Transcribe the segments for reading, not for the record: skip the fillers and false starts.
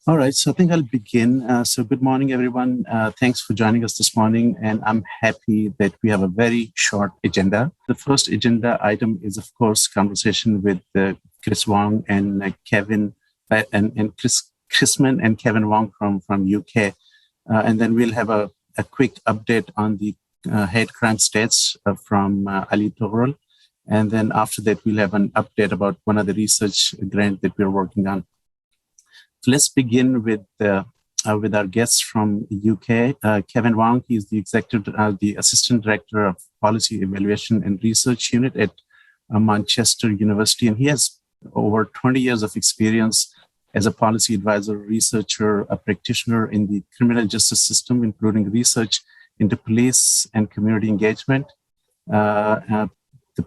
All right, so I think I'll begin. So good morning, everyone. Thanks for joining us this morning, and I'm happy that we have a very short agenda. The first agenda item is, of course, conversation with Kris Wong and Kevin and Christmann and Kevin Wong from UK, and then we'll have a quick update on the hate crime stats from Ali Toghrul, and then after that we'll have an update about one of the research grant that we're working on. So let's begin with our guests from UK. Kevin Wong, he is the Assistant Director of Policy Evaluation and Research Unit at Manchester University, and he has over 20 years of experience as a policy advisor, researcher, a practitioner in the criminal justice system, including research into police and community engagement, the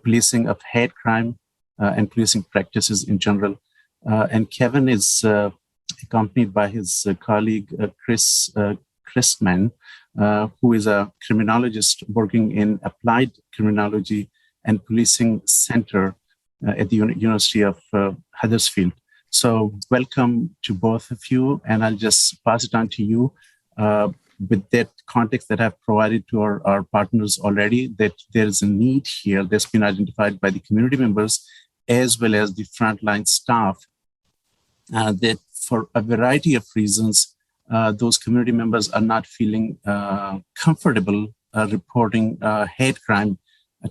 policing of hate crime, and policing practices in general. And Kevin is accompanied by his colleague, Christmann, who is a criminologist working in applied criminology and policing center at the University of Huddersfield. So welcome to both of you, and I'll just pass it on to you with that context that I've provided to our partners already, that there's a need here that's been identified by the community members as well as the frontline staff, that for a variety of reasons, those community members are not feeling comfortable reporting hate crime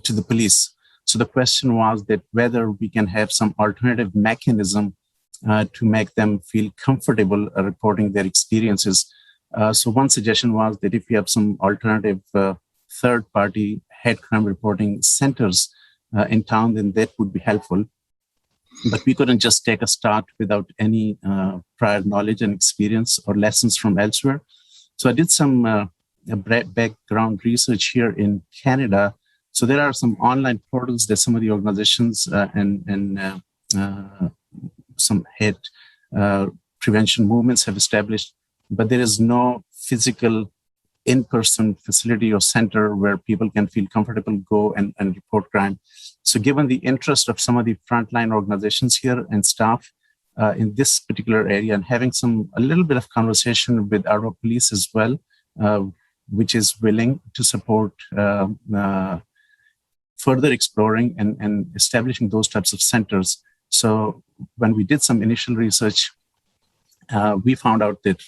to the police. So the question was that whether we can have some alternative mechanism to make them feel comfortable reporting their experiences. So one suggestion was that if we have some alternative third-party hate crime reporting centers in town, then that would be helpful. But we couldn't just take a start without any prior knowledge and experience or lessons from elsewhere. So I did some background research here in Canada. So there are some online portals that some of the organizations and some hate prevention movements have established, but there is no physical in-person facility or center where people can feel comfortable, go and report crime. So given the interest of some of the frontline organizations here and staff in this particular area, and having a little bit of conversation with our police as well, which is willing to support further exploring and establishing those types of centers. So when we did some initial research, we found out that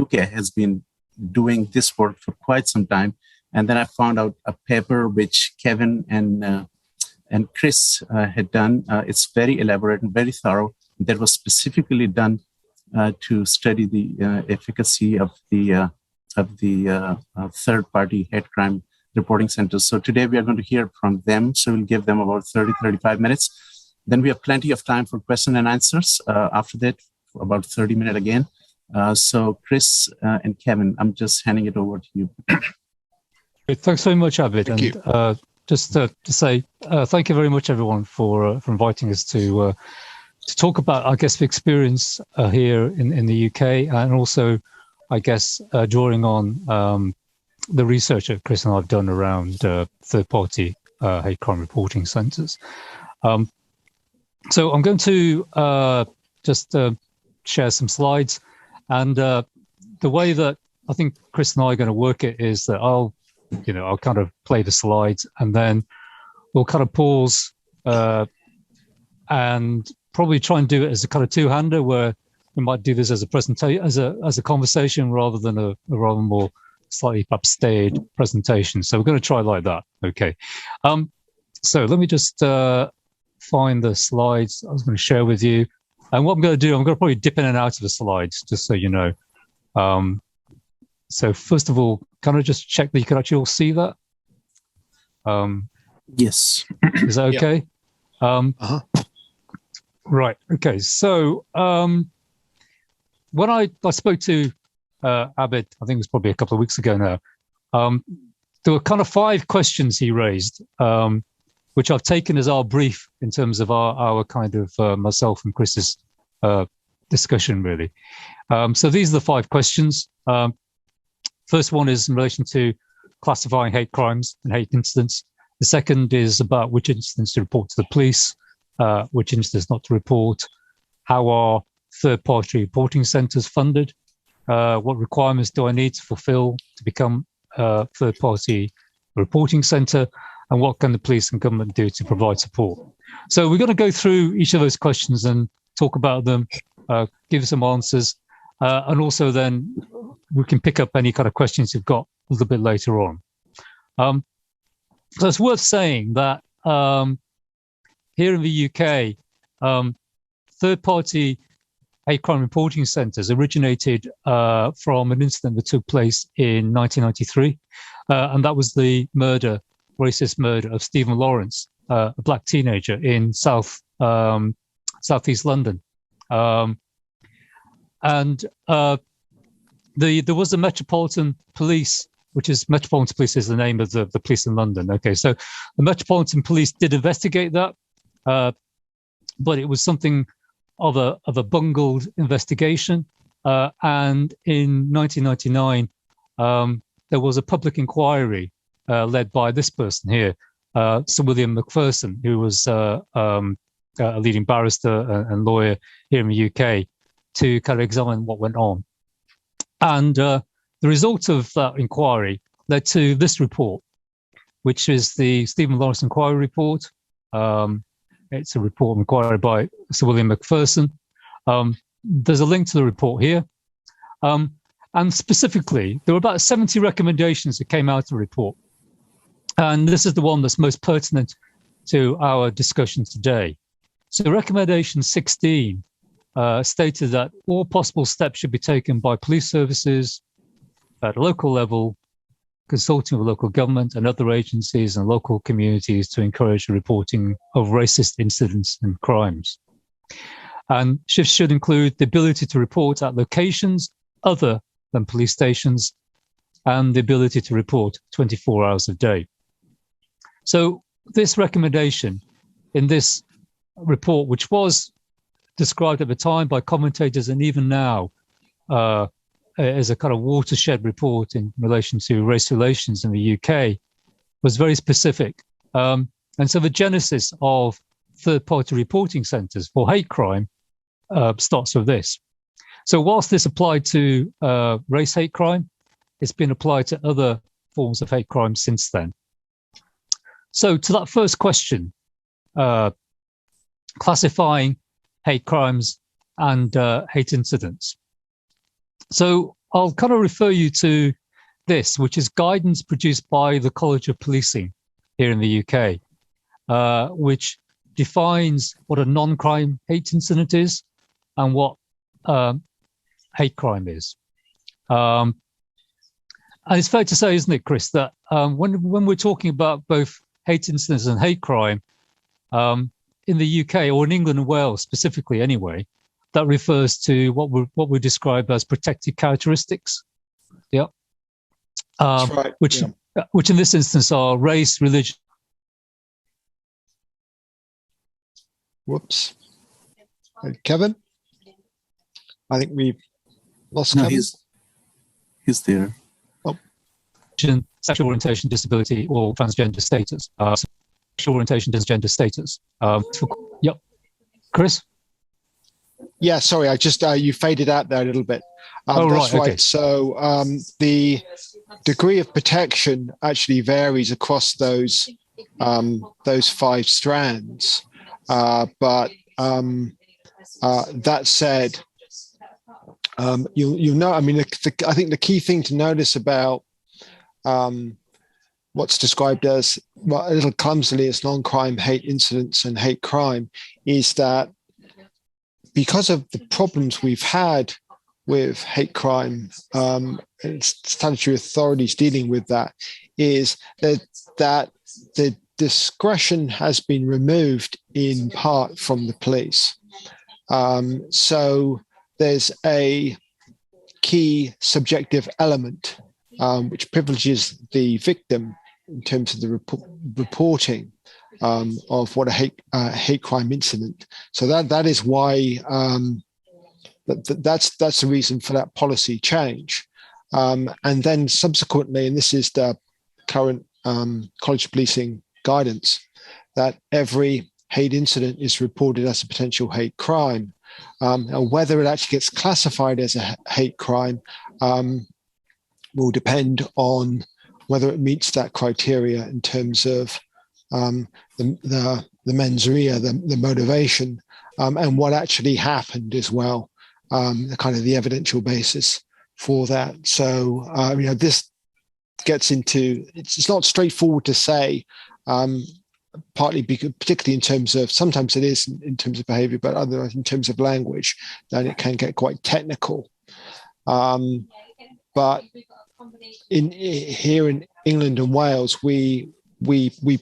UK has been doing this work for quite some time. And then I found out a paper which Kevin and Kris had done. It's very elaborate and very thorough. That was specifically done to study the efficacy of the third-party hate crime reporting centers. So today we are going to hear from them. So we'll give them about 35 minutes. Then we have plenty of time for question and answers. After that, for about 30 minutes again. So Kris and Kevin, I'm just handing it over to you. Great. Thanks very much, Abid. Thank you. Just to say thank you very much, everyone, for inviting us to talk about, I guess, the experience here in the UK, and also, I guess, drawing on the research that Kris and I have done around third-party hate crime reporting centres. So I'm going to just share some slides, and the way that I think Kris and I are going to work it is that I'll kind of play the slides, and then we'll kind of pause and probably try and do it as a kind of two-hander, where we might do this as a presentation, as a conversation, rather than a rather more slightly perhaps staged presentation. So we're going to try like that. Okay. So let me just find the slides I was going to share with you. And what I'm going to do, I'm going to probably dip in and out of the slides, just so you know. So first of all, can I just check that you can actually all see that? Yes. Is that okay? Uh-huh. Right. Okay. So when I spoke to Abid, I think it was probably a couple of weeks ago now, there were kind of 5 questions he raised, which I've taken as our brief in terms of our kind of myself and Kris's discussion, really. So these are the 5 questions. First one is in relation to classifying hate crimes and hate incidents. The second is about which incidents to report to the police, which incidents not to report. How are third-party reporting centres funded? What requirements do I need to fulfil to become a third-party reporting centre? And what can the police and government do to provide support? So we're going to go through each of those questions and talk about them, give some answers, and also then we can pick up any kind of questions you've got a little bit later on. So it's worth saying that here in the UK, third-party hate crime reporting centres originated from an incident that took place in 1993, and that was the racist murder of Stephen Lawrence, a black teenager in southeast London. There was the Metropolitan Police, Metropolitan Police is the name of the police in London. Okay, so the Metropolitan Police did investigate that, but it was something of a bungled investigation. And in 1999, there was a public inquiry led by this person here, Sir William Macpherson, who was a leading barrister and lawyer here in the UK, to kind of examine what went on. And the result of that inquiry led to this report, which is the Stephen Lawrence Inquiry Report. It's a report inquiry by Sir William Macpherson. There's a link to the report here. And specifically, there were about 70 recommendations that came out of the report. And this is the one that's most pertinent to our discussion today. So recommendation 16 stated that all possible steps should be taken by police services at a local level, consulting with local government and other agencies and local communities to encourage the reporting of racist incidents and crimes. And shifts should include the ability to report at locations other than police stations and the ability to report 24 hours a day. So this recommendation in this report, which was described at the time by commentators and even now as a kind of watershed report in relation to race relations in the UK, was very specific. And so the genesis of third-party reporting centres for hate crime starts with this. So whilst this applied to race hate crime, it's been applied to other forms of hate crime since then. So to that first question, classifying hate crimes and hate incidents. So I'll kind of refer you to this, which is guidance produced by the College of Policing here in the UK, which defines what a non-crime hate incident is and what hate crime is. And it's fair to say, isn't it, Kris, that when we're talking about both hate incidents and hate crime, in the UK or in England and Wales specifically anyway, that refers to what we describe as protected characteristics. Yeah. That's right. Which in this instance are race, religion. Whoops. Kevin? I think we lost Kevin. He's there. Oh. Sexual orientation, disability, or transgender status. Sexual orientation, transgender status. Yep. Kris? Yeah, sorry, I just you faded out there a little bit. That's right. Okay. So the degree of protection actually varies across those 5 strands. But that said, you'll know. I mean, I think the key thing to notice about what's described as, well, a little clumsily as non-crime hate incidents and hate crime is that because of the problems we've had with hate crime and statutory authorities dealing with that, is that the discretion has been removed in part from the police. So there's a key subjective element which privileges the victim in terms of the reporting of what a hate crime incident. So that is why that's the reason for that policy change. And then subsequently, and this is the current College of Policing guidance, that every hate incident is reported as a potential hate crime. And whether it actually gets classified as a hate crime will depend on whether it meets that criteria in terms of the mens rea, the motivation, and what actually happened as well, the kind of the evidential basis for that. So, this gets into, it's not straightforward to say, partly because, particularly in terms of, sometimes it is in terms of behavior, but otherwise in terms of language, then it can get quite technical. But here in England and Wales, we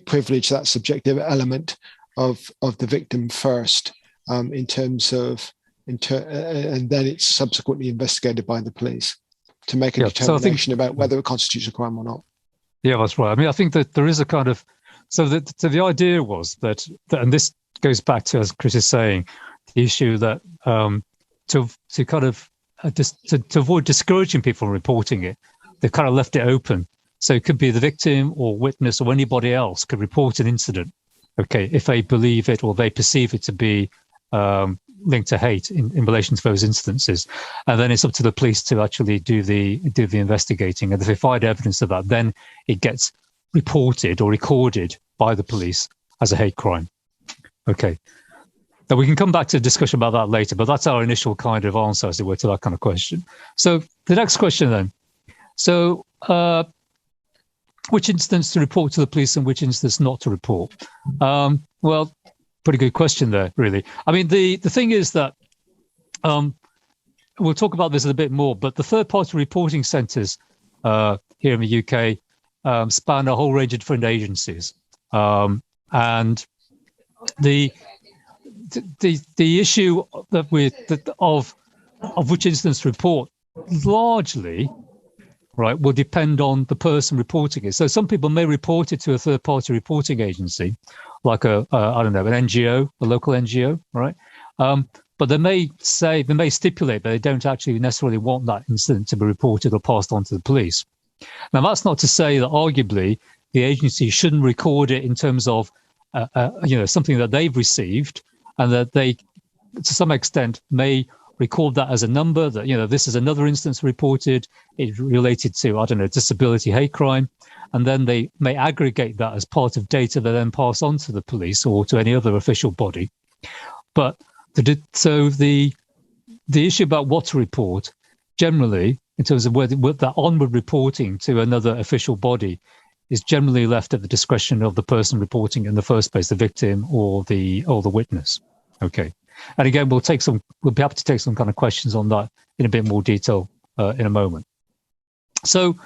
privilege that subjective element of the victim first, in terms of, and then it's subsequently investigated by the police to make a determination about whether it constitutes a crime or not. Yeah, that's right. I mean, I think that there is a kind of, so the idea was that, and this goes back to, as Kris is saying, the issue that to kind of to avoid discouraging people from reporting it, they kind of left it open. So it could be the victim or witness or anybody else could report an incident, okay, if they believe it or they perceive it to be linked to hate in relation to those instances. And then it's up to the police to actually do the investigating. And if they find evidence of that, then it gets reported or recorded by the police as a hate crime. Okay. Now we can come back to a discussion about that later, but that's our initial kind of answer, as it were, to that kind of question. So the next question then. So which instance to report to the police and which instance not to report? Well, pretty good question there, really. I mean, the thing is that we'll talk about this a bit more, but the third-party reporting centres here in the UK span a whole range of different agencies, and the issue of which instance to report largely, right, will depend on the person reporting it. So some people may report it to a third-party reporting agency, like I don't know, an NGO, a local NGO, right? But they may stipulate that they don't actually necessarily want that incident to be reported or passed on to the police. Now, that's not to say that arguably the agency shouldn't record it in terms of, something that they've received, and that they, to some extent, may record that as a number, that, this is another instance reported, it's related to, I don't know, disability hate crime, and then they may aggregate that as part of data they then pass on to the police or to any other official body. But the issue about what to report, generally, in terms of whether that onward reporting to another official body, is generally left at the discretion of the person reporting in the first place, the victim or the witness. Okay. And again, we'll be happy to take some kind of questions on that in a bit more detail in a moment. So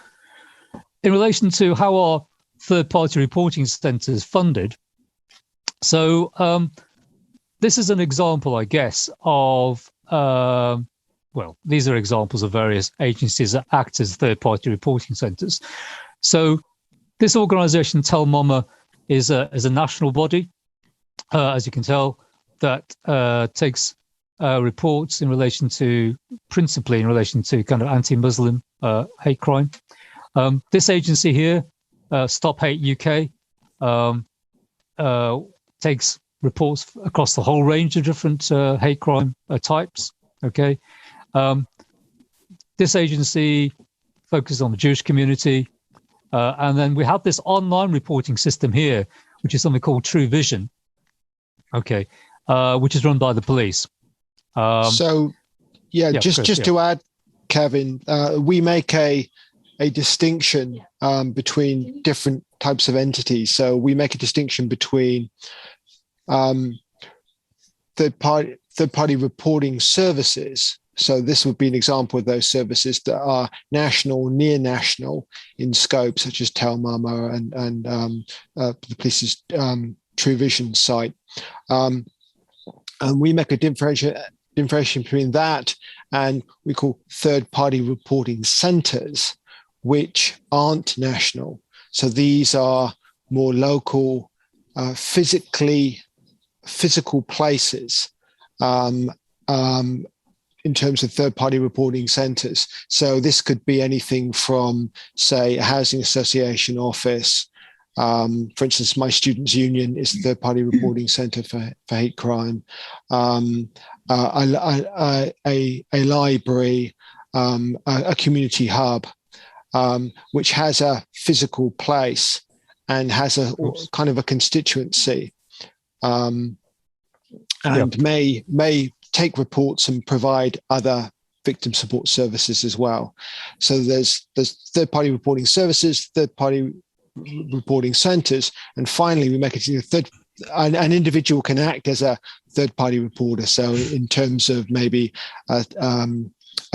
in relation to how are third-party reporting centres funded, so this is an example, I guess, of, these are examples of various agencies that act as third-party reporting centres. So this organisation, Tell Mama, is a national body, as you can tell, that takes reports principally in relation to kind of anti-Muslim hate crime. This agency here, Stop Hate UK, takes reports across the whole range of different hate crime types. Okay, this agency focuses on the Jewish community, and then we have this online reporting system here, which is something called True Vision. Okay, which is run by the police. Chris, to add, Kevin, we make a distinction between different types of entities. So we make a distinction between third party reporting services. So this would be an example of those services that are national, near national in scope, such as Tell Mama and the police's True Vision site. And we make a differentiation between that and we call third-party reporting centres, which aren't national. So these are more local, physical places in terms of third-party reporting centres. So this could be anything from, say, a housing association office. For instance, my students' union is a third-party reporting centre for hate crime. a library, a community hub, which has a physical place and has a kind of a constituency, and may take reports and provide other victim support services as well. So there's third-party reporting services, third-party reporting centres, and finally we make it an individual can act as a third-party reporter. So in terms of maybe a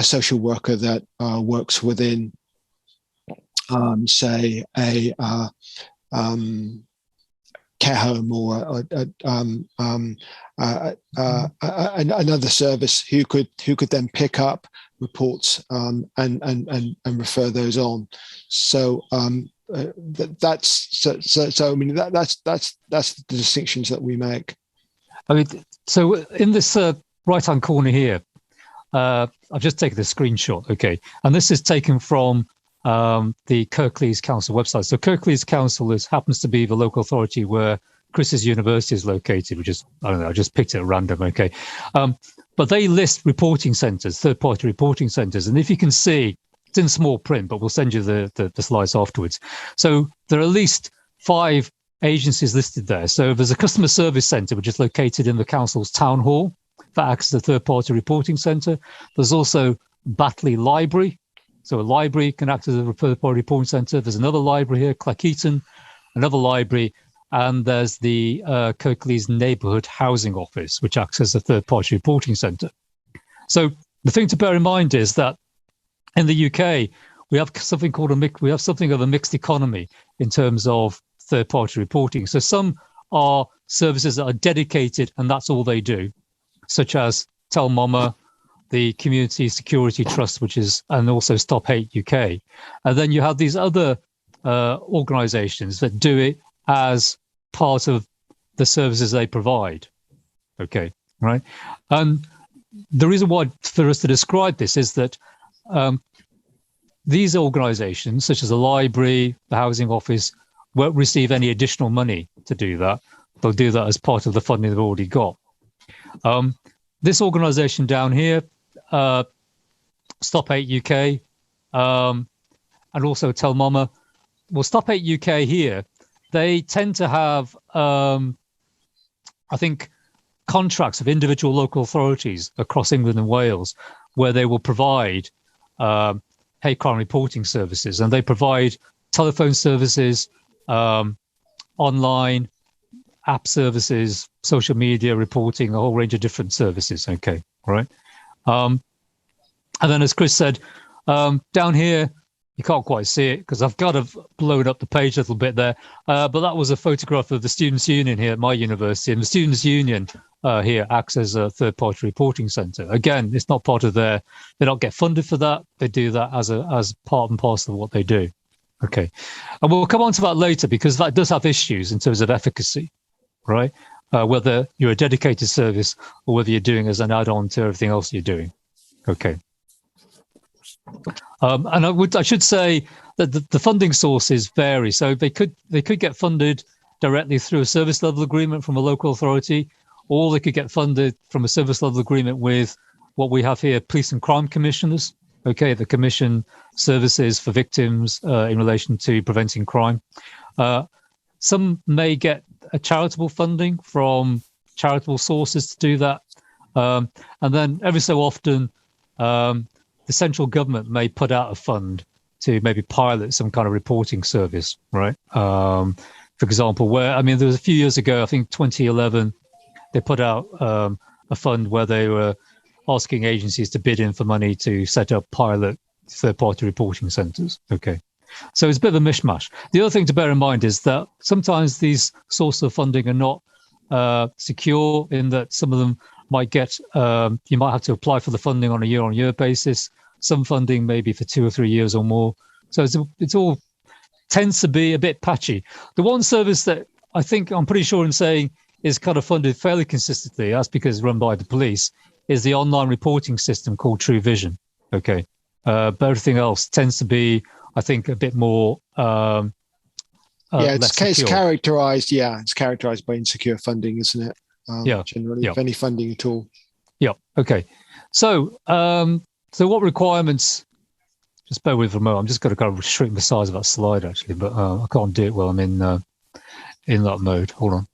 social worker that works within, say, a care home or another service who could then pick up reports and refer those on. So that's I mean that's the distinctions that we make. I mean, so in this right-hand corner here, I've just taken a screenshot. Okay, and this is taken from the Kirklees Council website. So Kirklees Council happens to be the local authority where Chris's university is located, which is, I don't know, I just picked it at random, okay. But they list reporting centres, third-party reporting centres. And if you can see, it's in small print, but we'll send you the slides afterwards. So there are at least 5 agencies listed there. So there's a customer service centre, which is located in the council's town hall. That acts as a third-party reporting centre. There's also Batley Library. So a library can act as a third-party reporting centre. There's another library here, Clackeaton, another library, and there's the Kirklees Neighbourhood Housing Office, which acts as a third-party reporting centre. So the thing to bear in mind is that in the UK, we have something of a mixed economy in terms of third-party reporting. So some are services that are dedicated, and that's all they do, such as Tell Mama, the Community Security Trust, and also Stop Hate UK. And then you have these other organisations that do it as part of the services they provide. Okay, right? And the reason why for us to describe this is that these organisations, such as the library, the housing office, won't receive any additional money to do that. They'll do that as part of the funding they've already got. This organisation down here, Stop Hate UK, and also Tell Mama. Well, Stop Hate UK here, they tend to have, I think, contracts of individual local authorities across England and Wales where they will provide hate crime reporting services, and they provide telephone services, online app services, social media reporting, a whole range of different services. Okay, right. And then, as Kris said, down here, you can't quite see it because I've got to blown up the page a little bit there. But that was a photograph of the Students' Union here at my university. And the Students' Union here acts as a third-party reporting centre. Again, it's not part of they don't get funded for that. They do that as part and parcel of what they do. Okay. And we'll come on to that later because that does have issues in terms of efficacy, right? Whether you're a dedicated service or whether you're doing as an add-on to everything else you're doing. Okay. And I should say that the funding sources vary. So they could get funded directly through a service level agreement from a local authority, or they could get funded from a service level agreement with what we have here, police and crime commissioners. Okay, the commission services for victims in relation to preventing crime. Some may get a charitable funding from charitable sources to do that. And then every so often, the central government may put out a fund to maybe pilot some kind of reporting service, right? For example, there was a few years ago, I think 2011, they put out a fund where they were asking agencies to bid in for money to set up pilot third-party reporting centres. Okay. So it's a bit of a mishmash. The other thing to bear in mind is that sometimes these sources of funding are not secure, in that some of them might get, you might have to apply for the funding on a year-on-year basis. Some funding maybe for 2 or 3 years or more. So it's all tends to be a bit patchy. The one service that I'm pretty sure in saying is kind of funded fairly consistently, that's because it's run by the police, is the online reporting system called True Vision. Okay. But everything else tends to be, I think, a bit more it's characterized by insecure funding, isn't it? Generally, if any funding at all. Yeah. Okay. So, what requirements? Just bear with me a moment. I'm just going to kind of shrink the size of that slide actually, but I can't do it while I'm in that mode. Hold on.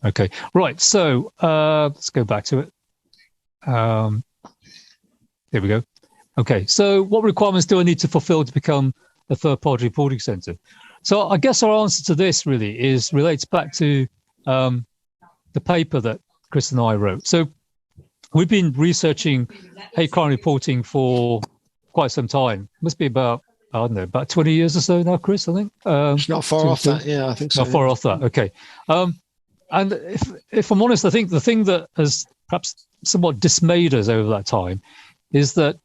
Okay. Right. So let's go back to it. Here we go. Okay. So, what requirements do I need to fulfill to become a third-party reporting center? So, I guess our answer to this really relates back to the paper that Kris and I wrote. So, we've been researching hate crime reporting for quite some time. Must be about, I don't know, about 20 years or so now, Kris, I think. It's not far off that. Yeah, I think so. Not far off that. Okay. And if I'm honest, I think the thing that has perhaps somewhat dismayed us over that time is that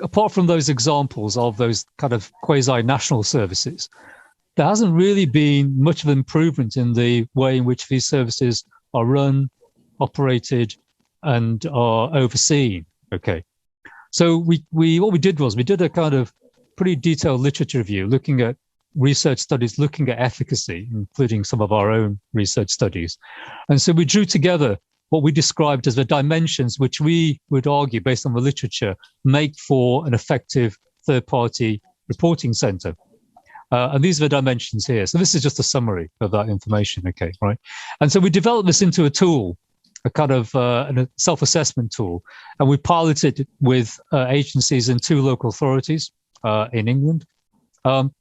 apart from those examples of those kind of quasi-national services, there hasn't really been much of an improvement in the way in which these services are run, operated, and are overseen. Okay. So what we did a kind of pretty detailed literature review, looking at research studies, looking at efficacy, including some of our own research studies. And so we drew together what we described as the dimensions which we would argue, based on the literature, make for an effective third-party reporting center. And these are the dimensions here. So this is just a summary of that information, okay, right? And so we developed this into a tool, a kind of a self-assessment tool, and we piloted it with agencies and 2 local authorities in England. And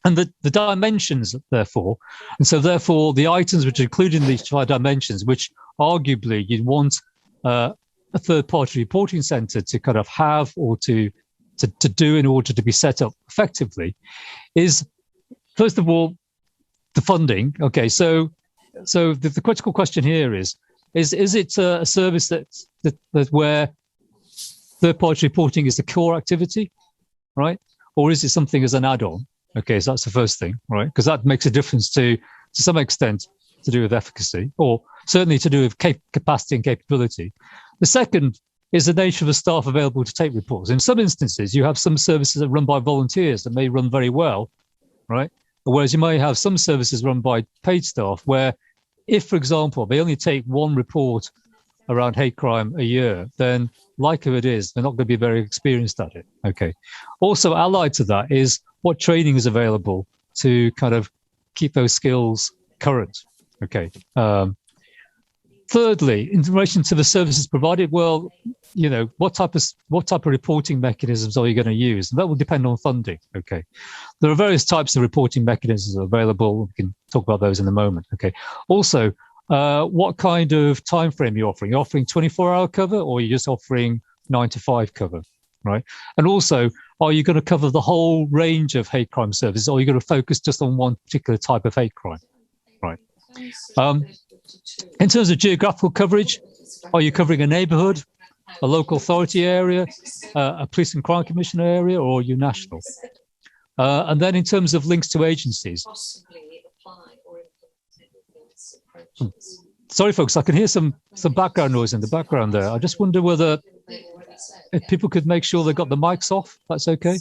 the dimensions, therefore, the items which are included in these 5 dimensions, which arguably you'd want a third-party reporting center to kind of have or to do in order to be set up effectively, is, first of all, the funding. Okay, so the critical question here is it a service that where third-party reporting is the core activity, right? Or is it something as an add-on? Okay, so that's the first thing, right? Because that makes a difference to some extent to do with efficacy, or certainly to do with capacity and capability. The second is the nature of the staff available to take reports. In some instances, you have some services that run by volunteers that may run very well, right? Whereas you may have some services run by paid staff where, if, for example, they only take 1 report around hate crime a year, then likely it is they're not going to be very experienced at it. Okay. Also, allied to that is what training is available to kind of keep those skills current. Okay. Thirdly, in relation to the services provided, well, what type of reporting mechanisms are you going to use? And that will depend on funding. Okay. There are various types of reporting mechanisms available. We can talk about those in a moment. Okay. Also, what kind of time frame you're offering? You're offering 24-hour cover, or you're just offering 9 to 5 cover, right? And also, are you going to cover the whole range of hate crime services, or are you going to focus just on one particular type of hate crime, right? In terms of geographical coverage, are you covering a neighbourhood, a local authority area, a police and crime commissioner area, or are you national? And then in terms of links to agencies. Sorry, folks, I can hear some background noise in the background there. I just wonder whether if people could make sure they got the mics off, that's okay.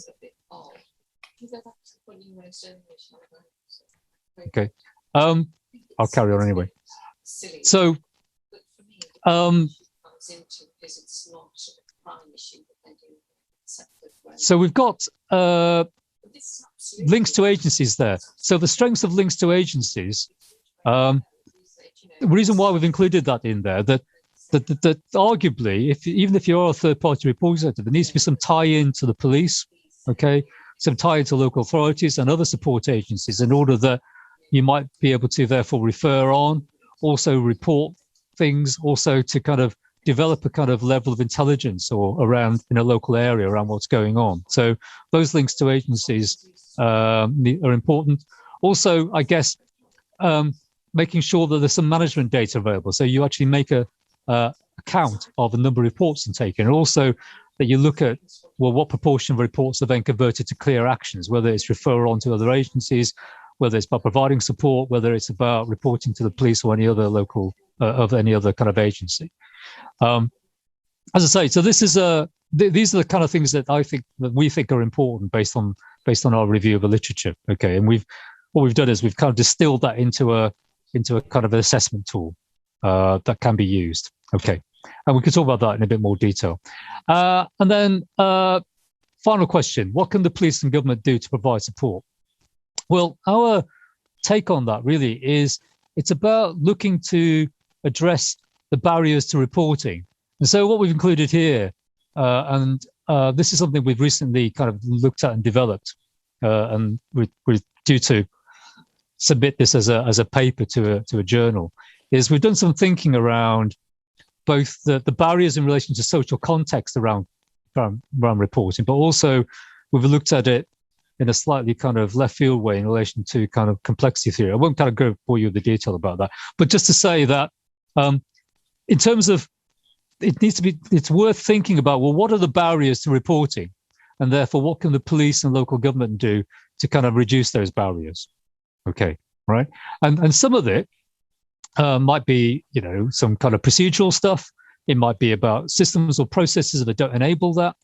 Okay. I'll carry on anyway. So, so we've got links to agencies there. So the strengths of links to agencies, the reason why we've included that in there, that arguably, even if you are a third-party reporting center, there needs to be some tie-in to the police, okay, some tie-in to local authorities and other support agencies in order that you might be able to therefore refer on, also report things, also to kind of develop a kind of level of intelligence or around in a local area around what's going on. So those links to agencies are important. Also, I guess, making sure that there's some management data available. So you actually make a count of the number of reports taken, and also that you look at, well, what proportion of reports are then converted to clear actions, whether it's referral on to other agencies, whether it's about providing support, whether it's about reporting to the police or any other local, of any other kind of agency. As I say, so this is these are the kind of things that we think are important based on our review of the literature. Okay, and what we've done is we've kind of distilled that into a kind of an assessment tool that can be used. Okay, And we can talk about that in a bit more detail. And then final question, what can the police and government do to provide support? Well, our take on that really is it's about looking to address the barriers to reporting. And so what we've included here, and this is something we've recently kind of looked at and developed, and we're due to submit this as a paper to a journal, is we've done some thinking around both the barriers in relation to social context around reporting, but also we've looked at it in a slightly kind of left field way in relation to kind of complexity theory. I won't kind of go bore you with the detail about that, but just to say that in terms of it's worth thinking about, well, what are the barriers to reporting? And therefore, what can the police and local government do to kind of reduce those barriers? Okay, right? And some of it might be, some kind of procedural stuff. It might be about systems or processes that don't enable that.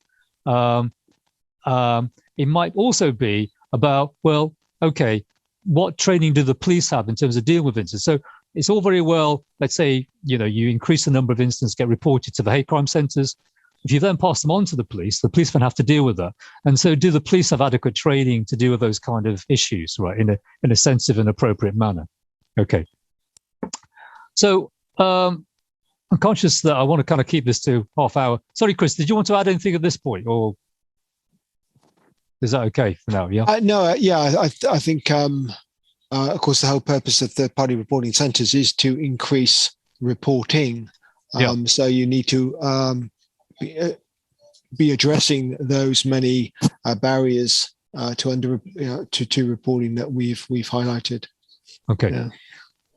It might also be about, well, okay, what training do the police have in terms of dealing with incidents? So it's all very well, let's say, you increase the number of incidents get reported to the hate crime centres. If you then pass them on to the police then have to deal with that. And so do the police have adequate training to deal with those kind of issues, right, in a sensitive and appropriate manner? Okay. So I'm conscious that I want to kind of keep this to half hour. Sorry, Kris, did you want to add anything at this point, or is that okay for now? Yeah. No. I think, of course, the whole purpose of third-party reporting centres is to increase reporting. So you need to be addressing those many barriers to reporting that we've highlighted. Okay. Yeah.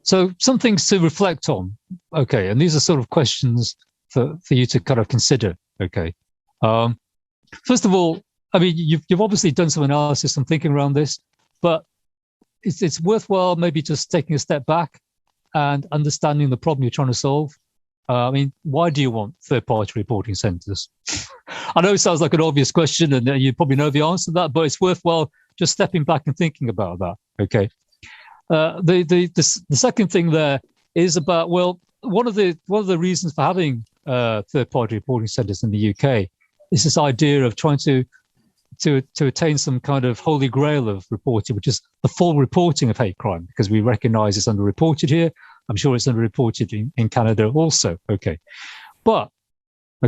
So some things to reflect on. Okay, and these are sort of questions for you to kind of consider. Okay. First of all, I mean, you've obviously done some analysis and thinking around this, but it's worthwhile maybe just taking a step back and understanding the problem you're trying to solve. I mean, why do you want third-party reporting centres? I know it sounds like an obvious question, and you probably know the answer to that, but it's worthwhile just stepping back and thinking about that. Okay. The second thing there is about, well, one of the reasons for having third-party reporting centres in the UK is this idea of trying to attain some kind of holy grail of reporting, which is the full reporting of hate crime, because we recognise it's underreported here. I'm sure it's underreported in Canada also. Okay, but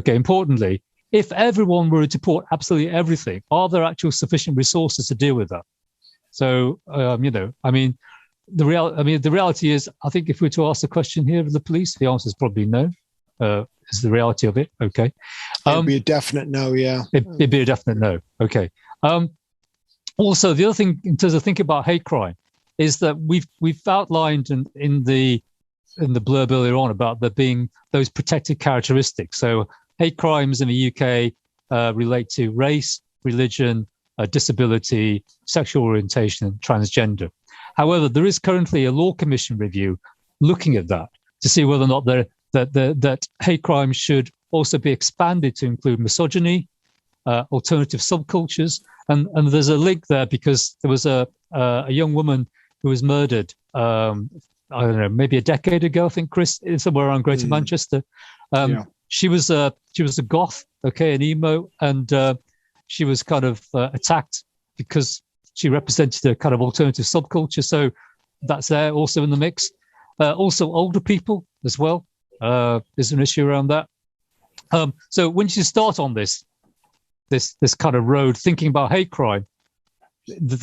importantly, if everyone were to report absolutely everything, are there actual sufficient resources to deal with that? So I mean. The reality is, I think if we were to ask the question here of the police, the answer is probably no. Is the reality of it? Okay. It'd be a definite no, yeah. It'd be a definite no. Okay. Also, the other thing in terms of thinking about hate crime is that we've outlined in the blurb earlier on about there being those protected characteristics. So hate crimes in the UK relate to race, religion, disability, sexual orientation, and transgender. However, there is currently a law commission review looking at that to see whether or not that hate crime should also be expanded to include misogyny, alternative subcultures, and there's a link there because there was a young woman who was murdered. I don't know, maybe a decade ago. I think Kris, somewhere around Greater Manchester. She was a goth, okay, an emo, and she was kind of attacked because she represented a kind of alternative subculture. So that's there also in the mix. Also older people as well. There's an issue around that. So when you start on this kind of road, thinking about hate crime, the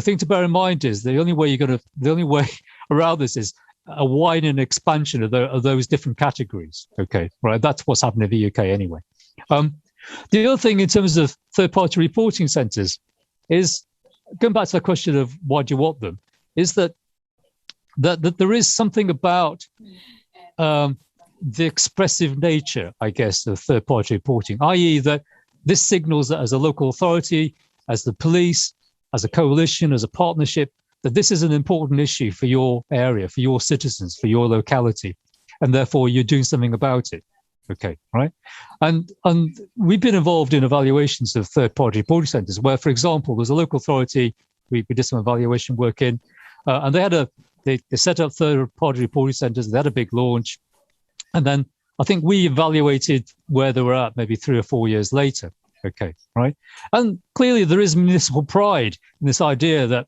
thing to bear in mind is the only way around this is a widening expansion of those different categories. Okay, right. That's what's happening in the UK anyway. The other thing in terms of third-party reporting centres is, going back to the question of why do you want them, is that there is something about the expressive nature, I guess, of third-party reporting, i.e. that this signals that as a local authority, as the police, as a coalition, as a partnership, that this is an important issue for your area, for your citizens, for your locality, and therefore you're doing something about it. Okay, right? And we've been involved in evaluations of third-party reporting centres where, for example, there's a local authority we did some evaluation work in, and they set up third-party reporting centres. They had a big launch, And then I think we evaluated where they were at maybe 3 or 4 years later. Okay, right? And clearly there is municipal pride in this idea that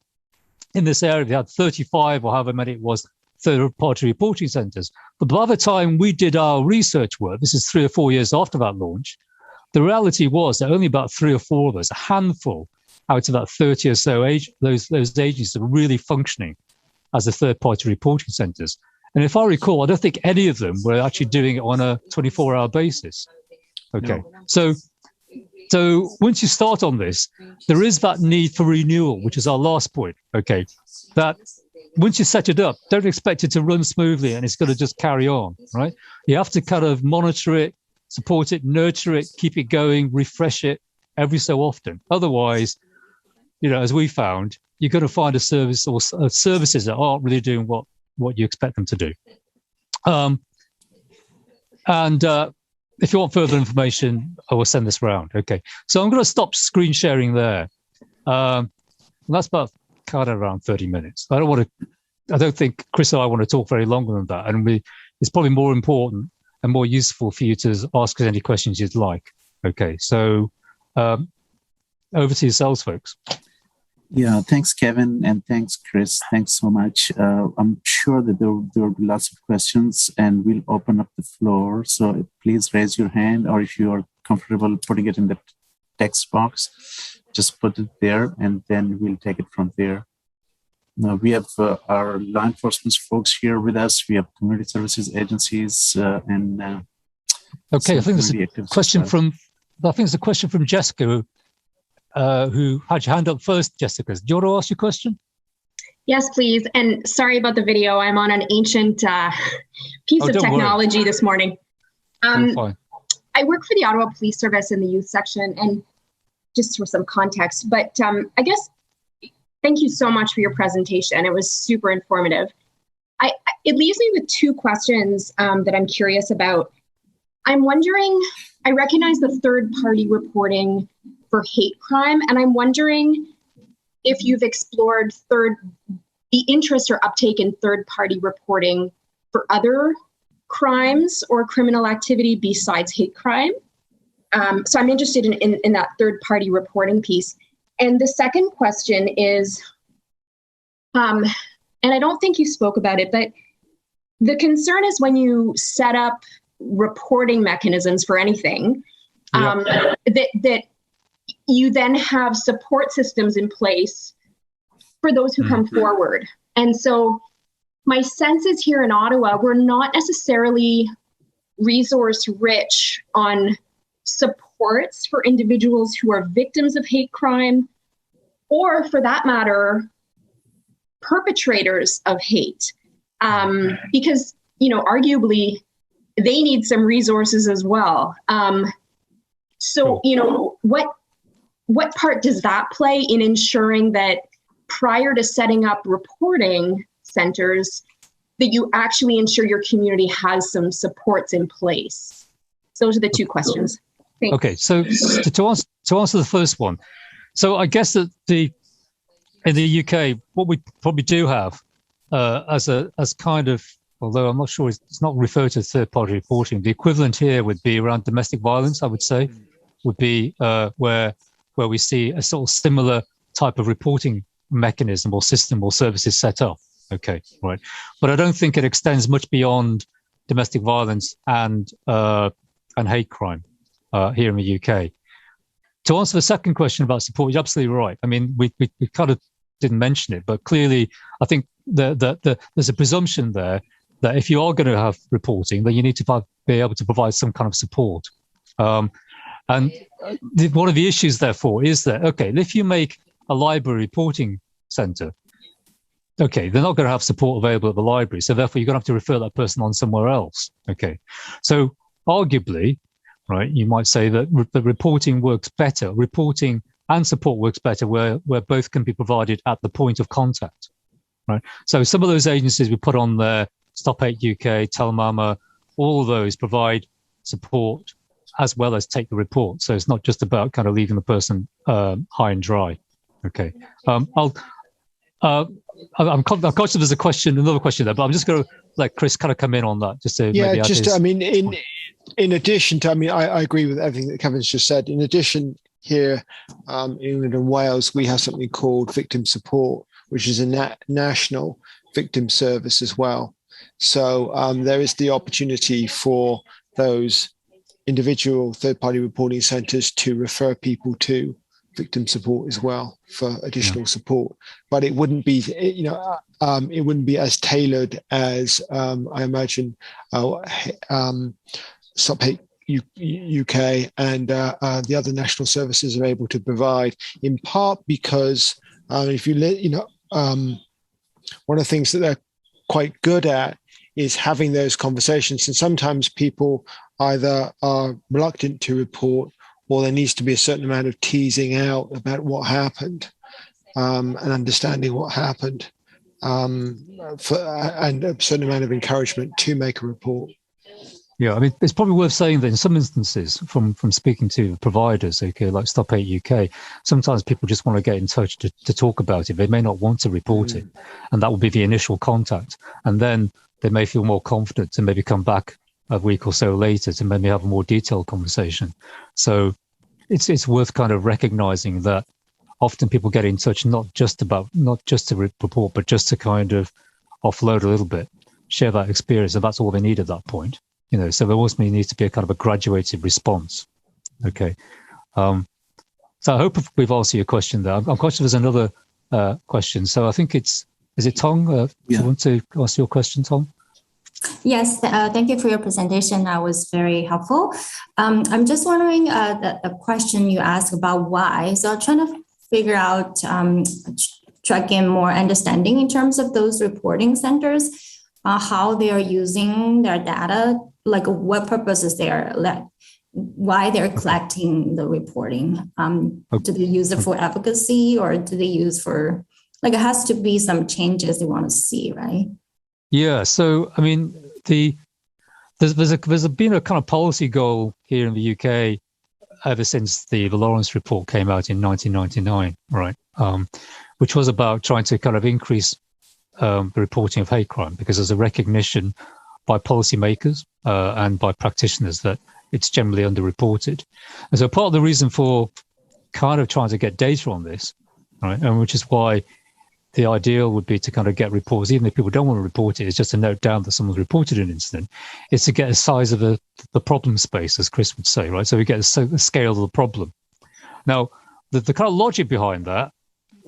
in this area they had 35 or however many it was third-party reporting centres. But by the time we did our research work, this is 3 or 4 years after that launch, the reality was that only about 3 or 4 of those, a handful out of that 30 or so, those agencies are really functioning as the third-party reporting centres. And if I recall, I don't think any of them were actually doing it on a 24-hour basis. Okay, no. So once you start on this, there is that need for renewal, which is our last point. Okay, that once you set it up, don't expect it to run smoothly and it's going to just carry on, right? You have to kind of monitor it, support it, nurture it, keep it going, refresh it every so often. Otherwise, as we found, you're going to find a service or services that aren't really doing what you expect them to do. If you want further information, I will send this round. Okay, so I'm going to stop screen sharing there. And that's about kind of around 30 minutes. I don't think Kris and I want to talk very longer than that. And it's probably more important and more useful for you to ask us any questions you'd like. Okay, so over to yourselves, folks. Yeah, thanks, Kevin, and thanks, Kris. Thanks so much. I'm sure that there will be lots of questions, and we'll open up the floor. So please raise your hand, or if you are comfortable putting it in the text box, just put it there, and then we'll take it from there. Now, we have our law enforcement folks here with us. We have community services agencies, and okay. I think there's a question from Jessica. Who had your hand up first, Jessica? Do you want to ask your question? Yes, please. And sorry about the video. I'm on an ancient piece of technology this morning. I work for the Ottawa Police Service in the youth section, and just for some context, but I guess thank you so much for your presentation. It was super informative. It leaves me with 2 questions that I'm curious about. I'm wondering, I recognize the third-party reporting for hate crime, and I'm wondering if you've explored the interest or uptake in third-party reporting for other crimes or criminal activity besides hate crime. So I'm interested in that third-party reporting piece. And the second question is, and I don't think you spoke about it, but the concern is when you set up reporting mechanisms for anything, that you then have support systems in place for those who come forward. And so my sense is here in Ottawa, we're not necessarily resource rich on supports for individuals who are victims of hate crime, or for that matter, perpetrators of hate. Because, arguably they need some resources as well. So, what part does that play in ensuring that prior to setting up reporting centers, that you actually ensure your community has some supports in place? So those are the 2 questions. Thanks. Okay, so to answer the first one, so I guess that in the UK, what we probably do have as kind of, although I'm not sure it's not referred to as third-party reporting, the equivalent here would be around domestic violence, I would say, would be where we see a sort of similar type of reporting mechanism or system or services set up. Okay, right. But I don't think it extends much beyond domestic violence and hate crime here in the UK. To answer the second question about support, you're absolutely right. I mean, we kind of didn't mention it, but clearly I think there's a presumption there that if you are going to have reporting, then you need to be able to provide some kind of support. And one of the issues, therefore, is that, okay, if you make a library reporting centre, okay, they're not going to have support available at the library, so therefore you're going to have to refer that person on somewhere else. Okay, so arguably, right, you might say that the reporting works better, reporting and support works better where both can be provided at the point of contact, right? So some of those agencies we put on there, Stop Hate UK, Tell Mama, all of those provide support as well as take the report. So it's not just about kind of leaving the person high and dry. Okay. I'm conscious there's another question there, but I'm just going to let Kris kind of come in on that. In addition to, I agree with everything that Kevin's just said. In addition, here in England and Wales, we have something called victim support, which is a national victim service as well. So there is the opportunity for those individual third-party reporting centres to refer people to victim support as well for additional support. But it wouldn't be, it wouldn't be as tailored as I imagine Stop Hate UK and the other national services are able to provide. In part because if you one of the things that they're quite good at is having those conversations, and sometimes people either are reluctant to report, or there needs to be a certain amount of teasing out about what happened and understanding what happened, and a certain amount of encouragement to make a report. Yeah, I mean, it's probably worth saying that in some instances, from speaking to providers, okay, like Stop Hate UK, sometimes people just want to get in touch to talk about it. They may not want to report it, and that will be the initial contact. And then they may feel more confident to maybe come back a week or so later to maybe have a more detailed conversation. So it's worth kind of recognizing that often people get in touch not just to report, but just to kind of offload a little bit, share that experience, and that's all they need at that point. So there always needs to be a kind of a graduated response. Okay. So I hope we've answered your question there. I'm conscious there's another question. So I think is it Tong? Do you want to ask your question, Tong? Yes, thank you for your presentation. That was very helpful. I'm just wondering the question you asked about why. So I'm trying to figure out, try to gain more understanding in terms of those reporting centers, how they are using their data, like what purposes they are, why they're collecting the reporting. Do they use it for advocacy, or do they use for, it has to be some changes they want to see, right? Yeah, so I mean, there's been a kind of policy goal here in the UK ever since the Lawrence report came out in 1999, right? Which was about trying to kind of increase the reporting of hate crime, because there's a recognition by policymakers and by practitioners that it's generally underreported. And so part of the reason for kind of trying to get data on this, right, and which is why the ideal would be to kind of get reports, even if people don't want to report it, it's just to note down that someone's reported an incident, is to get a size of the problem space, as Kris would say, right? So we get a scale of the problem. Now, the kind of logic behind that,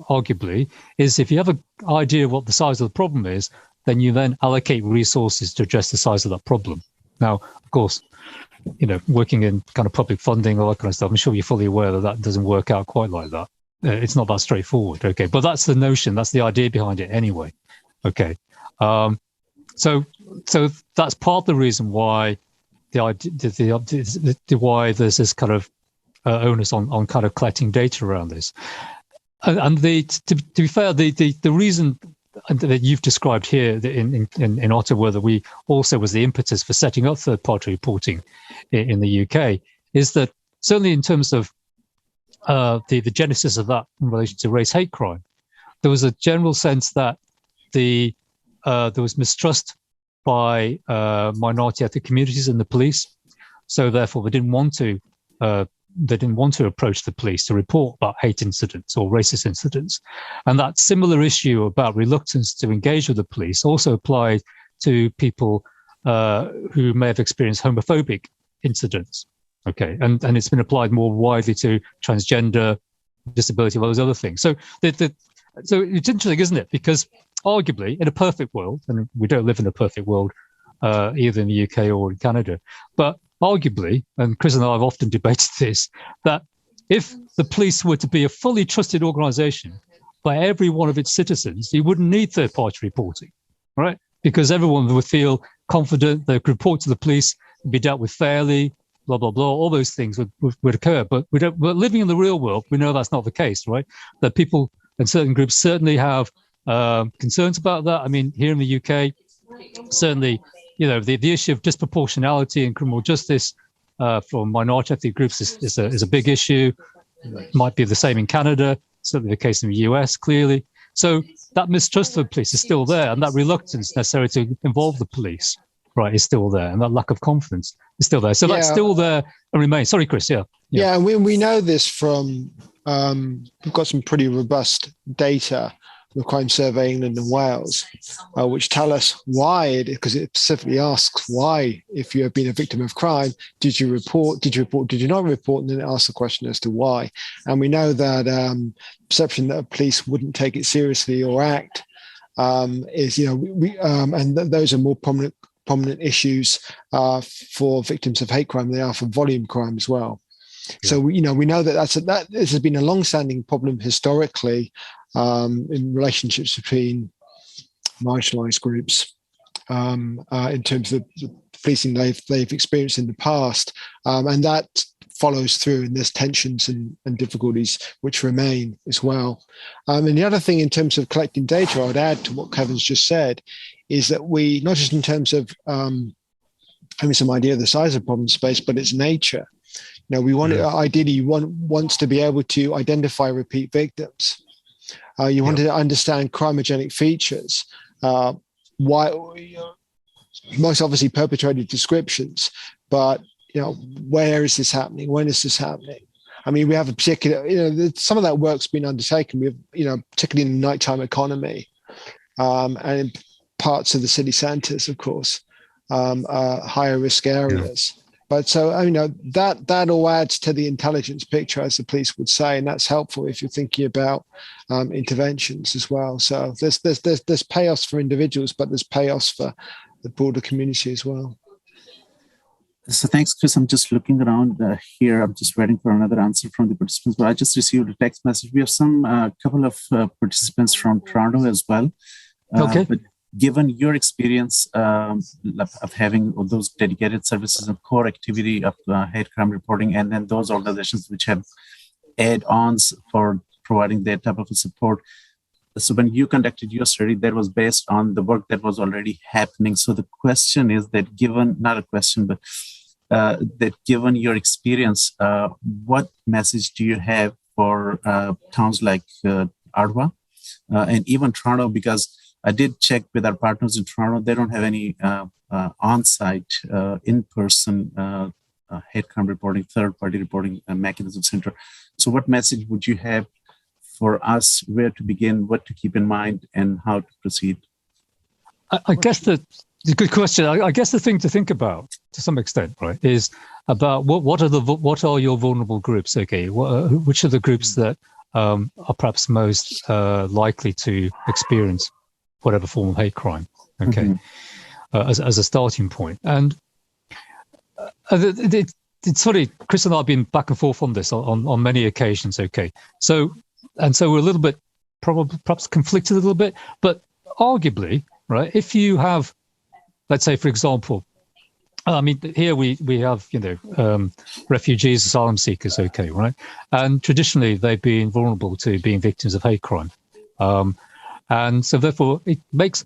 arguably, is if you have an idea of what the size of the problem is, then you then allocate resources to address the size of that problem. Now, of course, working in kind of public funding, all that kind of stuff, I'm sure you're fully aware that doesn't work out quite like that. It's not that straightforward, okay? But that's the notion, that's the idea behind it anyway, okay? So that's part of the reason why why there's this kind of onus on kind of collecting data around this. And to be fair, the reason that you've described here in Ottawa, that we also was the impetus for setting up third-party reporting in the UK, is that certainly in terms of the genesis of that in relation to race hate crime, there was a general sense that there was mistrust by minority ethnic communities and the police, so therefore they didn't want to approach the police to report about hate incidents or racist incidents. And that similar issue about reluctance to engage with the police also applied to people who may have experienced homophobic incidents. Okay, and it's been applied more widely to transgender, disability, all those other things. So so it's interesting, isn't it? Because arguably, in a perfect world, and we don't live in a perfect world either in the UK or in Canada, but arguably, and Kris and I have often debated this, that if the police were to be a fully trusted organisation by every one of its citizens, you wouldn't need third-party reporting, right? Because everyone would feel confident they could report to the police, be dealt with fairly, blah, blah, blah, all those things would occur. But we're living in the real world, we know that's not the case, right? That people and certain groups certainly have concerns about that. I mean, here in the UK, certainly, the issue of disproportionality in criminal justice for minority ethnic groups is a big issue. It might be the same in Canada, certainly the case in the US, clearly. So that mistrust of the police is still there, and that reluctance necessary to involve the police, right, is still there, and that lack of confidence is still there. So that's still there and remains. Sorry, Kris. Yeah, and we know this from we've got some pretty robust data, the Crime Survey England and Wales, which tell us why, because it specifically asks why, if you have been a victim of crime, did you report, did you not report, and then it asks the question as to why. And we know that perception that police wouldn't take it seriously or act is, and those are more prominent issues for victims of hate crime than they are for volume crime as well. Yeah. So we know that this has been a long-standing problem historically in relationships between marginalised groups in terms of the policing they've experienced in the past, and that follows through, and there's tensions and difficulties which remain as well. And the other thing in terms of collecting data, I would add to what Kevin's just said, is that we, not just in terms of having some idea of the size of the problem space, but its nature. We want ideally wants to be able to identify repeat victims. You want to understand crimogenic features, why most obviously perpetrated descriptions, but where is this happening? When is this happening? I mean, we have a particular, some of that work's been undertaken. We have, particularly in the nighttime economy, and in parts of the city centres, of course, higher risk areas. Yeah. But so, that all adds to the intelligence picture, as the police would say, and that's helpful if you're thinking about interventions as well. So there's payoffs for individuals, but there's payoffs for the broader community as well. So thanks, Kris. I'm just looking around here. I'm just waiting for another answer from the participants, but I just received a text message. We have some couple of participants from Toronto as well. Okay. But given your experience of having those dedicated services and core activity of hate crime reporting, and then those organizations which have add-ons for providing that type of support. So when you conducted your study, that was based on the work that was already happening. So the question is that that given your experience, what message do you have for towns like Ottawa and even Toronto? Because I did check with our partners in Toronto. They don't have any on-site, in-person hate crime reporting, third-party reporting mechanism center. So what message would you have for us, where to begin, what to keep in mind, and how to proceed? I guess it's a good question. I guess the thing to think about, to some extent, right, is about what are your vulnerable groups? Okay, which are the groups that are perhaps most likely to experience whatever form of hate crime? Okay, as a starting point. And it's funny, Kris and I have been back and forth on this on many occasions. Okay, so we're a little bit perhaps conflicted a little bit, but arguably, right, if you have, let's say, for example, I mean, here we have, refugees, asylum seekers, okay, right? And traditionally, they've been vulnerable to being victims of hate crime. And so therefore, it makes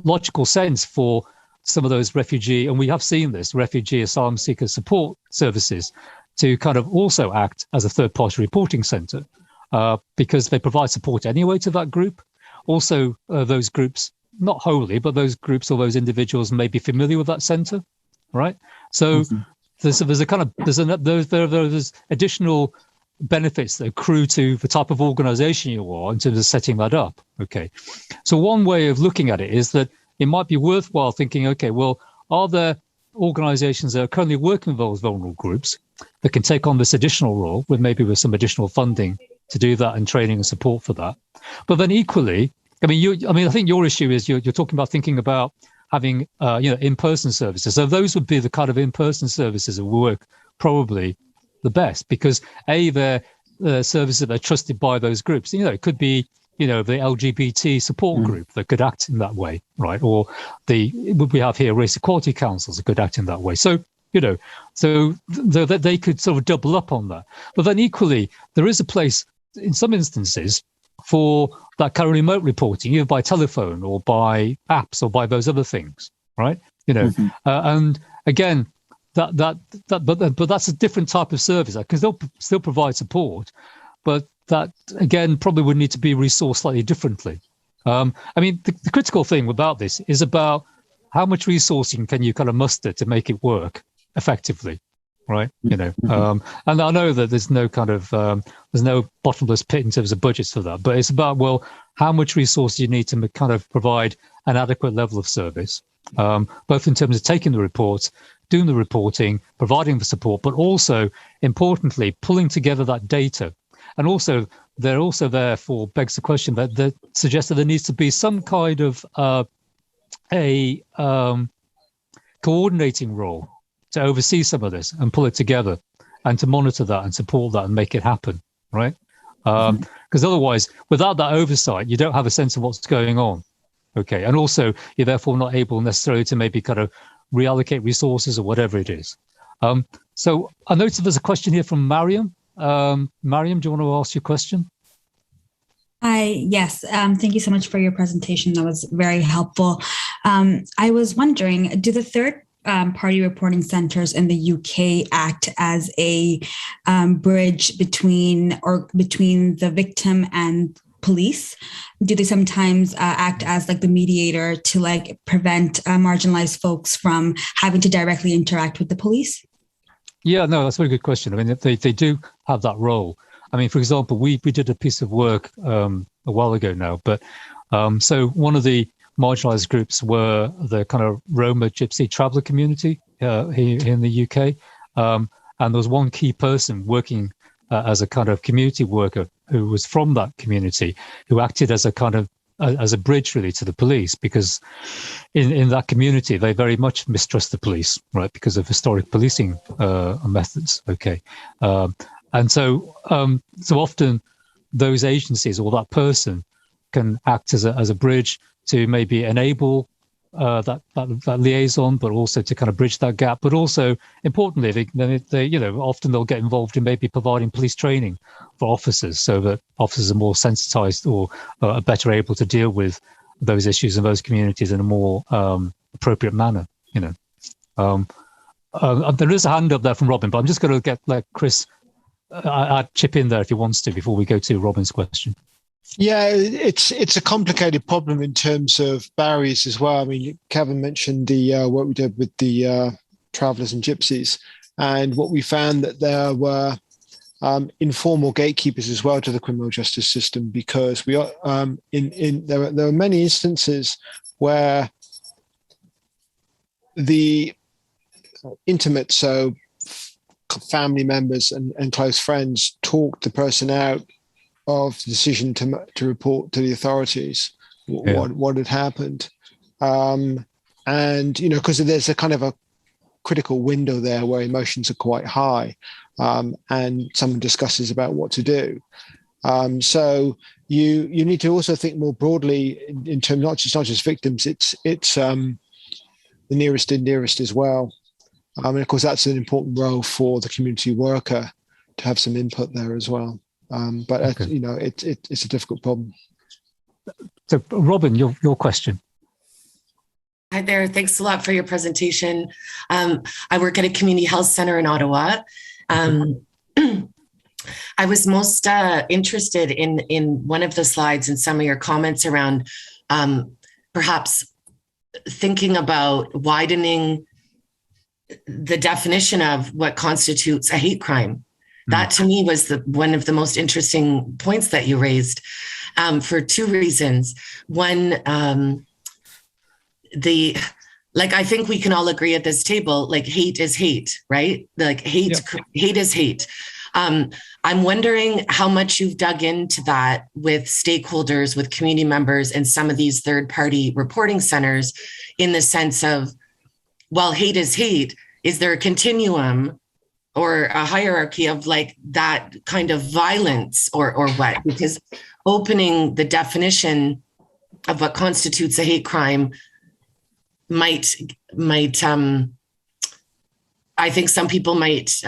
logical sense for some of those refugee, and we have seen this, refugee asylum seeker support services to kind of also act as a third-party reporting centre because they provide support anyway to that group. Also, those groups, not wholly, but those groups or those individuals may be familiar with that centre, right? So there's additional benefits that accrue to the type of organisation you are in terms of setting that up. Okay, so one way of looking at it is that it might be worthwhile thinking, okay, well, are there organisations that are currently working with those vulnerable groups that can take on this additional role with some additional funding to do that and training and support for that? But then equally, I think your issue is you're talking about thinking about having in-person services. So those would be the kind of in-person services that will work probably the best, because they're services that are trusted by those groups. It could be the LGBT support group that could act in that way, right? Or we have here race equality councils that could act in that way. So that they could sort of double up on that. But then equally, there is a place in some instances for that kind of remote reporting, either by telephone or by apps or by those other things, right? And again, but that's a different type of service, because they'll still provide support, but that again probably would need to be resourced slightly differently. I mean, the critical thing about this is about how much resourcing can you kind of muster to make it work effectively, right? You know, and I know that there's no kind of there's no bottomless pit in terms of budgets for that, but it's about, well, how much resource you need to kind of provide an adequate level of service, both in terms of taking the reports, doing the reporting, providing the support, but also importantly pulling together that data. And also, they're also therefore begs the question that suggests that there needs to be some kind of a coordinating role to oversee some of this and pull it together and to monitor that and support that and make it happen, right? Because otherwise, without that oversight, you don't have a sense of what's going on. Okay, and also you're therefore not able necessarily to maybe kind of reallocate resources or whatever it is. So I noticed there's a question here from Mariam. Mariam, do you want to ask your question? Hi, yes. Thank you so much for your presentation. That was very helpful. I was wondering, do the third party reporting centers in the UK act as a bridge between the victim and police? Do they sometimes act as like the mediator to like prevent marginalized folks from having to directly interact with the police? Yeah, no, that's a very good question. I mean, they do have that role. I mean, for example, we did a piece of work a while ago now, but so one of the marginalized groups were the kind of Roma Gypsy traveller community here in the UK. And there was one key person working as a kind of community worker who was from that community, who acted as a kind of as a bridge really to the police, because in that community they very much mistrust the police, right, because of historic policing methods. Okay, and so often those agencies or that person can act as a bridge to maybe enable that liaison, but also to kind of bridge that gap. But also importantly, they often they'll get involved in maybe providing police training for officers, so that officers are more sensitized or are better able to deal with those issues in those communities in a more appropriate manner. There is a hand up there from Robin, but I'm just going to let Kris chip in there if he wants to before we go to Robin's question. Yeah, it's a complicated problem in terms of barriers as well. I mean, Kevin mentioned the work we did with the travellers and gypsies, and what we found that there were informal gatekeepers as well to the criminal justice system, because there were many instances where the intimate, so family members and close friends, talked the person out of the decision to report to the authorities what had happened, and because there's a kind of a critical window there where emotions are quite high, and someone discusses about what to do. So you need to also think more broadly in terms not just victims. It's the nearest and dearest as well, and of course that's an important role for the community worker to have some input there as well. But okay. It's a difficult problem. So, Robin, your question. Hi there. Thanks a lot for your presentation. I work at a community health center in Ottawa. I was most interested in one of the slides and some of your comments around perhaps thinking about widening the definition of what constitutes a hate crime. That to me was one of the most interesting points that you raised, for two reasons. One, I think we can all agree at this table, like hate is hate, right? Like hate is hate. I'm wondering how much you've dug into that with stakeholders, with community members, and some of these third-party reporting centers, in the sense of, well, hate is hate. Is there a continuum or a hierarchy of like that kind of violence or what? Because opening the definition of what constitutes a hate crime might I think some people might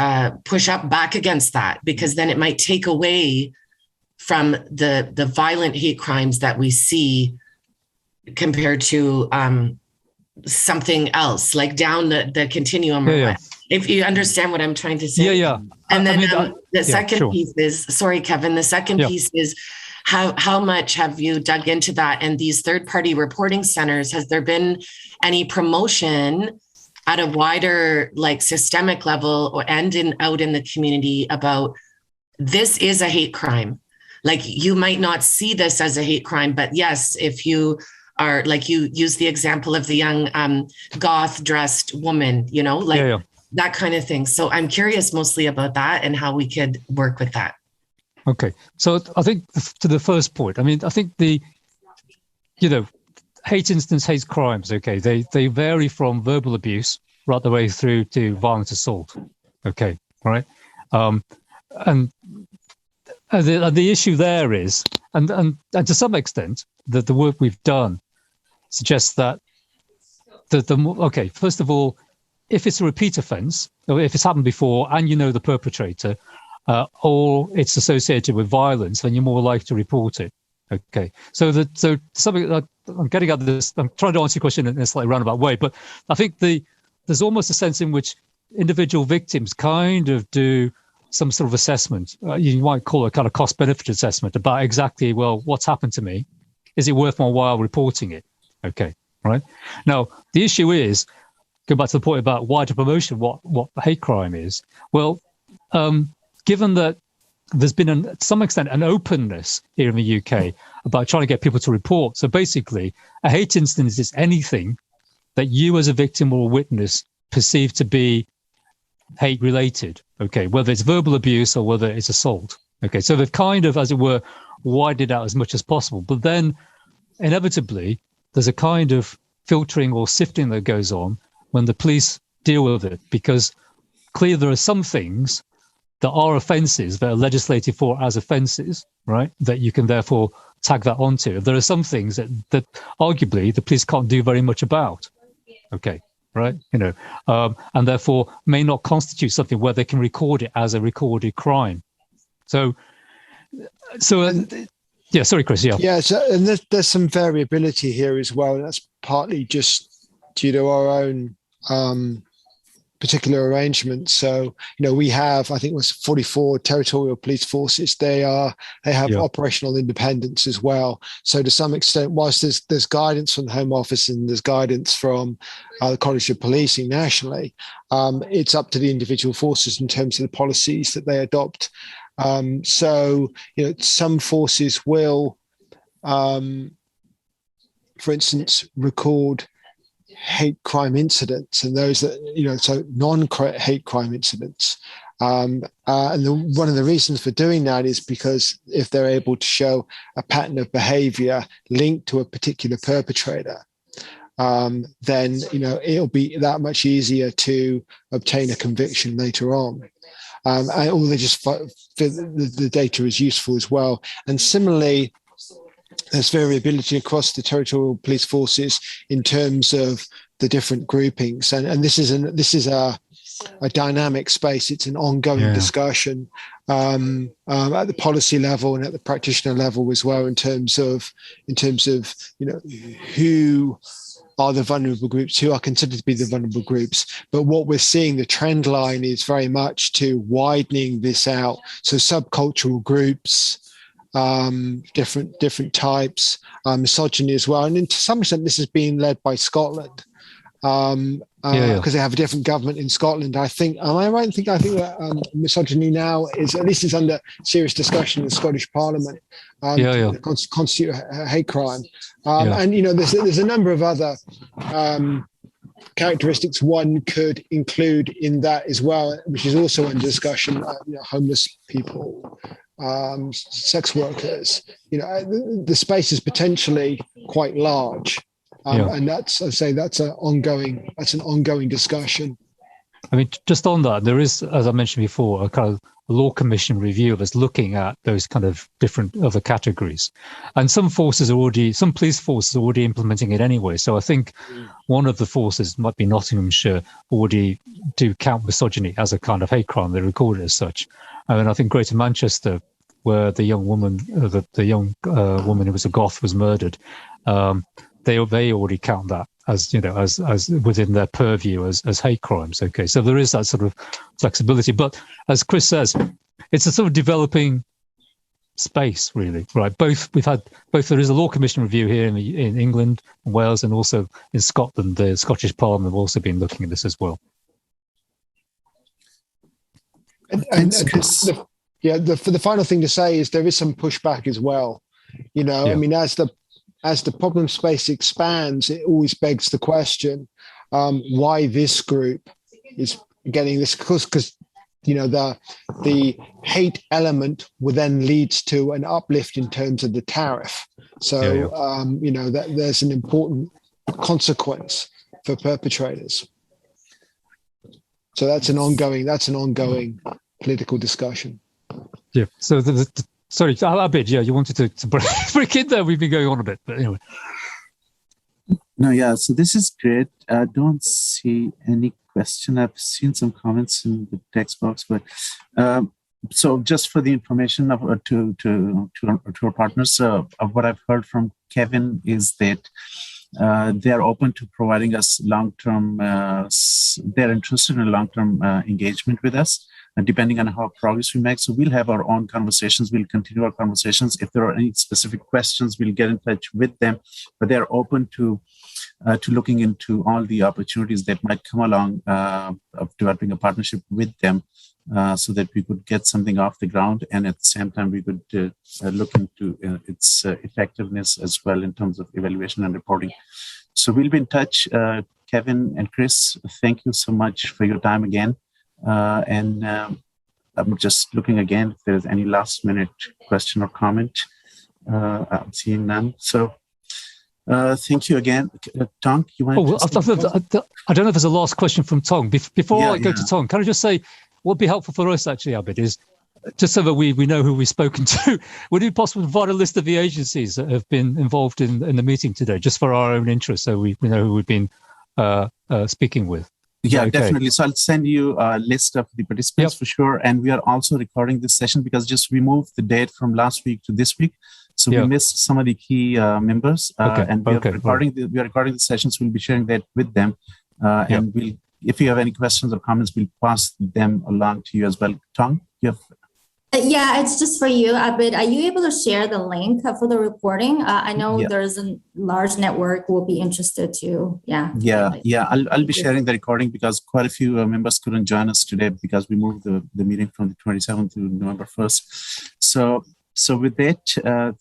push up back against that, because then it might take away from the violent hate crimes that we see compared to something else, like down the continuum. Yeah. If you understand what I'm trying to say. Yeah. And then the second piece is, sorry, Kevin, the second piece is how much have you dug into that? And these third-party reporting centers, has there been any promotion at a wider, like, systemic level and out in the community about this is a hate crime? Like, you might not see this as a hate crime, but yes, if you are, like, you use the example of the young goth dressed woman, that kind of thing. So I'm curious mostly about that and how we could work with that. Okay. So I think to the first point, I mean, I think the, hate incidents, hate crimes, okay, they vary from verbal abuse right the way through to violent assault. Okay. Right. And the issue there is, and to some extent, that the work we've done suggests that first of all, if it's a repeat offence, or if it's happened before and the perpetrator, or it's associated with violence, then you're more likely to report it. Okay, so something that I'm getting at this, I'm trying to answer your question in a slightly roundabout way, but I think there's almost a sense in which individual victims kind of do some sort of assessment. You might call it a kind of cost-benefit assessment about exactly, well, what's happened to me? Is it worth my while reporting it? Okay, right. Now, the issue is, go back to the point about wider promotion, what hate crime is. Well, given that there's been, to some extent, an openness here in the UK about trying to get people to report. So basically, a hate incident is anything that you as a victim or a witness perceive to be hate-related, okay, whether it's verbal abuse or whether it's assault. Okay, so they've kind of, as it were, widened out as much as possible. But then, inevitably, there's a kind of filtering or sifting that goes on when the police deal with it, because clearly there are some things that are offences that are legislated for as offences, right, that you can therefore tag that onto. There are some things that arguably the police can't do very much about, okay, right, and therefore may not constitute something where they can record it as a recorded crime. So yeah, sorry, Kris, Yeah, so, and there's some variability here as well, and that's partly just due to our own particular arrangements. So, we have, I think it was 44 territorial police forces. They have operational independence as well. So to some extent, whilst there's guidance from the Home Office and there's guidance from the College of Policing nationally, it's up to the individual forces in terms of the policies that they adopt. So, some forces will, for instance, record hate crime incidents, and those that, so non-hate crime incidents. And one of the reasons for doing that is because if they're able to show a pattern of behavior linked to a particular perpetrator, then, it'll be that much easier to obtain a conviction later on. Or they just the data is useful as well. And similarly, there's variability across the territorial police forces in terms of the different groupings, and this is a dynamic space. It's an ongoing discussion at the policy level and at the practitioner level as well, in terms of who are the vulnerable groups, who are considered to be the vulnerable groups. But what we're seeing, the trend line is very much to widening this out. So subcultural groups, different types, misogyny as well. And to some extent, this is being led by Scotland, because they have a different government in Scotland. I think, am I right? I think that misogyny now is, at least, is under serious discussion in the Scottish Parliament. Constitute a hate crime. And there's a number of other characteristics one could include in that as well, which is also under discussion. Homeless people, sex workers. The space is potentially quite large, and that's an ongoing discussion. I mean, just on that, there is, as I mentioned before, a kind of law commission review that's looking at those kind of different other categories, and some police forces are already implementing it anyway. So I think one of the forces, might be Nottinghamshire, already do count misogyny as a kind of hate crime. They record it as such. And I think Greater Manchester, where the young woman, woman who was a goth, was murdered, they already count that as within their purview as hate crimes. Okay, so there is that sort of flexibility, but as Kris says, it's a sort of developing space, really, right? There is a law commission review here in England, Wales, and also in Scotland. The Scottish Parliament have also been looking at this as well. The final thing to say is there is some pushback as well. I mean, as the problem space expands, it always begs the question, why this group is getting this, because the hate element will then leads to an uplift in terms of the tariff. So, that there's an important consequence for perpetrators. So that's an ongoing political discussion. Yeah. So sorry, Abid, you wanted to break in there. We've been going on a bit, but anyway. No, yeah. So this is great. I don't see any question. I've seen some comments in the text box, but so just for the information of to our partners, what I've heard from Kevin is that they are open to providing us long-term. They're interested in long-term engagement with us, depending on how progress we make. So we'll have our own conversations. We'll continue our conversations. If there are any specific questions, we'll get in touch with them. But they're open to looking into all the opportunities that might come along of developing a partnership with them, so that we could get something off the ground, and at the same time we could look into its effectiveness as well in terms of evaluation and reporting. So we'll be in touch. Kevin and Kris, thank you so much for your time again. And I'm just looking again if there's any last minute question or comment. I'm seeing none. So thank you again. Tong, you want to I don't know if there's a last question from Tong. Before I go to Tong, can I just say what would be helpful for us actually, Abid, is just so that we know who we've spoken to, would it be possible to provide a list of the agencies that have been involved in the meeting today, just for our own interest, so we know who we've been speaking with? Yeah, okay. Definitely. So I'll send you a list of the participants for sure. And we are also recording this session because we moved the date from last week to this week. So we missed some of the key members. And we are recording the sessions. We'll be sharing that with them. And if you have any questions or comments, we'll pass them along to you as well. Tong, you have... Yeah, it's just for you, Abid. Are you able to share the link for the recording? I know there's a large network who will be interested too. I'll be sharing the recording because quite a few members couldn't join us today because we moved the meeting from the 27th to November 1st. So with that,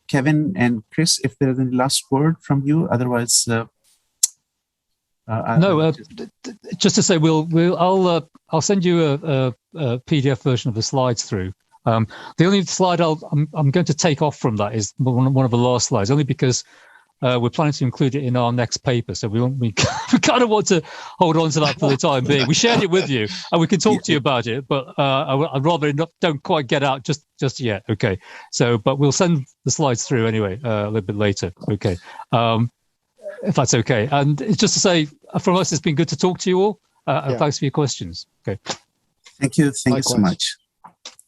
Kevin and Kris, if there's any last word from you, otherwise... just to say, I'll send you a PDF version of the slides through. The only slide I'm going to take off from that is one of the last slides, only because we're planning to include it in our next paper. So we kind of want to hold on to that for the time being. We shared it with you, and we can talk to you about it, but I'd rather don't quite get out just yet. Okay. So, but we'll send the slides through anyway a little bit later. Okay. If that's okay. And it's just to say, from us, it's been good to talk to you all. Thanks for your questions. Okay. Thank you. Thank you so much.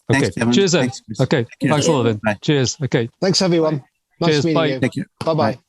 Okay. Thanks, Kevin. Cheers then. Thanks, okay. Thanks a lot then. Bye. Cheers. Okay. Thanks, everyone. Nice Cheers. meeting Bye. you. Thank you. Bye-bye. Bye.